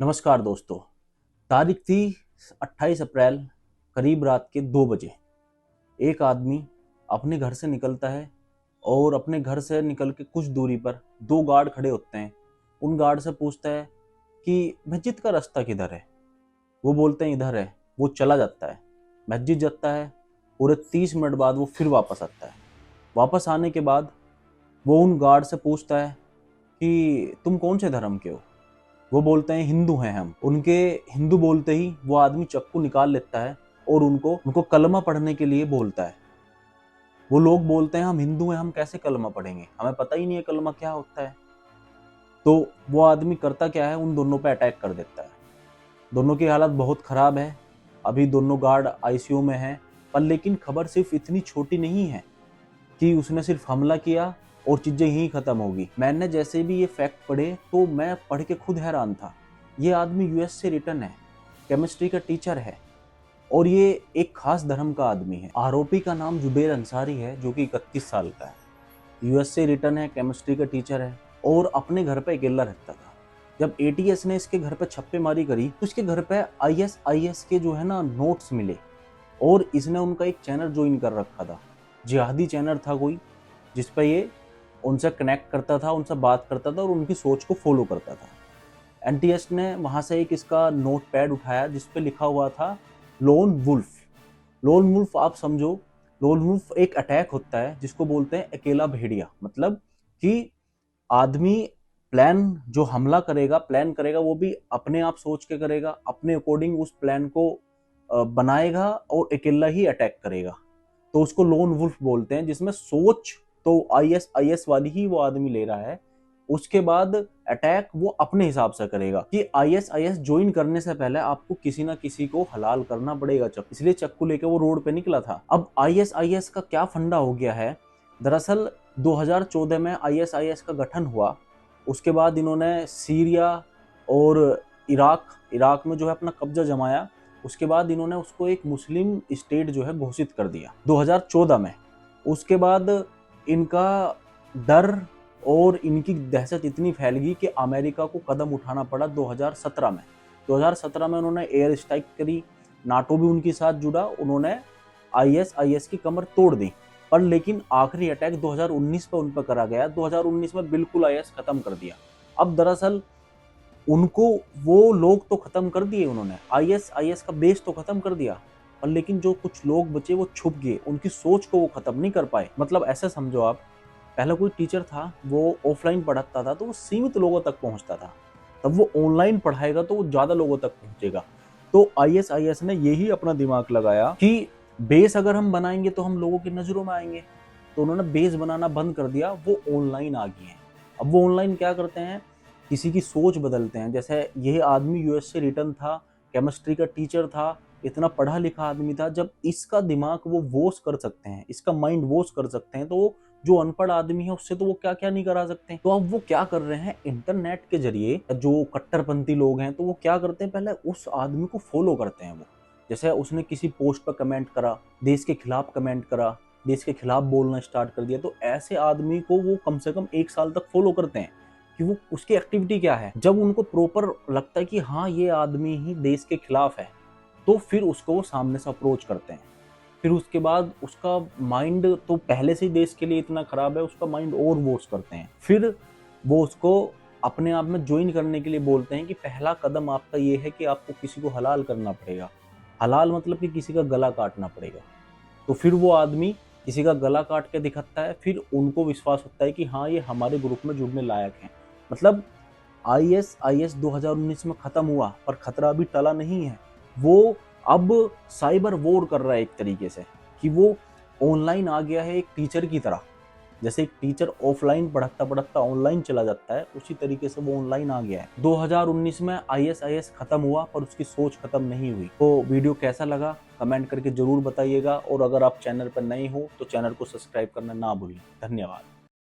नमस्कार दोस्तों। तारीख थी 28 अप्रैल, करीब रात के 2 बजे। एक आदमी अपने घर से निकलता है और अपने घर से निकल के कुछ दूरी पर 2 गार्ड खड़े होते हैं। उन गार्ड से पूछता है कि मस्जिद का रास्ता किधर है। वो बोलते हैं इधर है। वो चला जाता है, मस्जिद जाता है। पूरे 30 मिनट बाद वो फिर वापस आता है। वापस आने के बाद वो उन गार्ड से पूछता है कि तुम कौन से धर्म के हो। वो बोलते हैं हिंदू हैं हम। उनके हिंदू बोलते ही वो आदमी चाकू निकाल लेता है और उनको कलमा पढ़ने के लिए बोलता है। वो लोग बोलते हैं हम हिंदू हैं, हम कैसे कलमा पढ़ेंगे, हमें पता ही नहीं है कलमा क्या होता है। तो वो आदमी करता क्या है, उन दोनों पे अटैक कर देता है। दोनों की हालत बहुत खराब है। अभी दोनों गार्ड आईसीयू में हैं। पर लेकिन खबर सिर्फ इतनी छोटी नहीं है कि उसने सिर्फ हमला किया और चीजें यहीं खत्म होगी। मैंने जैसे भी ये फैक्ट पढ़े तो मैं पढ़ के खुद हैरान था। ये आदमी यूएस से रिटर्न है, केमिस्ट्री का टीचर है और ये एक खास धर्म का आदमी है। आरोपी का नाम जुबेर अंसारी है, जो कि 31 साल का है। यूएस से रिटर्न है, केमिस्ट्री का टीचर है और अपने घर पे अकेला रहता था। जब एटीएस ने इसके घर पे छापेमारी करी तो इसके घर पे आईएसआईएस के जो है ना नोट्स मिले और इसने उनका एक चैनल ज्वाइन कर रखा था। जिहादी चैनल था कोई, जिसपे ये उनसे कनेक्ट करता था, उनसे बात करता था और उनकी सोच को फॉलो करता था। एनटीएस ने वहां से एक इसका नोट पैड उठाया जिसपे लिखा हुआ था लोन वुल्फ। लोन वुल्फ आप समझो, लोन वुल्फ एक अटैक होता है जिसको बोलते हैं अकेला भेड़िया। मतलब कि आदमी प्लान जो हमला करेगा, प्लान करेगा, वो भी अपने आप सोच के करेगा, अपने अकॉर्डिंग उस प्लान को बनाएगा और अकेला ही अटैक करेगा। तो उसको लोन वुल्फ बोलते हैं, जिसमें सोच तो आईएस वाली ही वो आदमी ले रहा है। उसके बाद अटैक वो अपने हिसाब से करेगा कि आईएस ज्वाइन करने से पहले आपको किसी ना किसी को हलाल करना पड़ेगा चक्कू। इसलिए चक्कू लेके वो रोड पे निकला था। अब आईएस का क्या फंडा हो गया है, दरअसल 2014 में आईएस का गठन हुआ। उसके बाद इन्होंने सीरिया और इराक में जो है अपना कब्जा जमाया। उसके बाद इन्होंने उसको एक मुस्लिम स्टेट जो है घोषित कर दिया 2014 में। उसके बाद इनका डर और इनकी दहशत इतनी फैल गई कि अमेरिका को कदम उठाना पड़ा 2017 में। 2017 में उन्होंने एयर स्ट्राइक करी, नाटो भी उनके साथ जुड़ा, उन्होंने आईएस की कमर तोड़ दी। पर लेकिन आखिरी अटैक 2019 पे उन पर करा गया। 2019 में बिल्कुल आईएस खत्म कर दिया। अब दरअसल उनको वो लोग तो खत्म कर दिए उन्होंने, आईएस का बेस तो खत्म कर दिया, पर लेकिन जो कुछ लोग बचे वो छुप गए, उनकी सोच को वो खत्म नहीं कर पाए। मतलब ऐसे समझो आप, पहले कोई टीचर था वो ऑफलाइन पढ़ाता था तो वो सीमित लोगों तक पहुंचता था, तब वो ऑनलाइन पढ़ाएगा तो वो ज्यादा लोगों तक पहुंचेगा। तो आईएस ने यही अपना दिमाग लगाया कि बेस अगर हम बनाएंगे तो हम लोगों की नजरों में आएंगे। तो उन्होंने बेस बनाना बंद कर दिया, वो ऑनलाइन आ गए हैं। अब वो ऑनलाइन क्या करते हैं, किसी की सोच बदलते हैं। जैसे यह आदमी यूएस से रिटर्न था, केमिस्ट्री का टीचर था, इतना पढ़ा लिखा आदमी था। जब इसका दिमाग वो वॉश कर सकते हैं, इसका माइंड वॉश कर सकते हैं, तो जो अनपढ़ आदमी है उससे तो वो क्या क्या नहीं करा सकते। तो अब वो क्या कर रहे हैं, इंटरनेट के जरिए जो कट्टरपंथी लोग हैं तो वो क्या करते हैं, पहले उस आदमी को फॉलो करते हैं। वो जैसे उसने किसी पोस्ट पर कमेंट करा, देश के खिलाफ कमेंट करा, देश के खिलाफ बोलना स्टार्ट कर दिया, तो ऐसे आदमी को वो कम से कम 1 साल तक फॉलो करते हैं कि वो उसकी एक्टिविटी क्या है। जब उनको प्रॉपर लगता है कि हाँ ये आदमी ही देश के खिलाफ है, तो फिर उसको वो सामने से अप्रोच करते हैं। फिर उसके बाद उसका माइंड तो पहले से ही देश के लिए इतना खराब है, उसका माइंड और वॉश करते हैं। फिर वो उसको अपने आप में ज्वाइन करने के लिए बोलते हैं कि पहला कदम आपका ये है कि आपको किसी को हलाल करना पड़ेगा। हलाल मतलब कि किसी का गला काटना पड़ेगा। तो फिर वो आदमी किसी का गला काट के दिखाता है, फिर उनको विश्वास होता है कि हाँ ये हमारे ग्रुप में जुड़ने लायक हैं। मतलब आईएस 2019 में खत्म हुआ पर खतरा अभी टला नहीं है। वो अब साइबर वॉर कर रहा है एक तरीके से, कि वो ऑनलाइन आ गया है एक टीचर की तरह। जैसे एक टीचर ऑफलाइन पढ़ाता पढ़ाता ऑनलाइन चला जाता है, उसी तरीके से वो ऑनलाइन आ गया है। 2019 में आईएस खत्म हुआ पर उसकी सोच खत्म नहीं हुई। तो वीडियो कैसा लगा कमेंट करके जरूर बताइएगा, और अगर आप चैनल पर नए हो तो चैनल को सब्सक्राइब करना ना भूलें। धन्यवाद।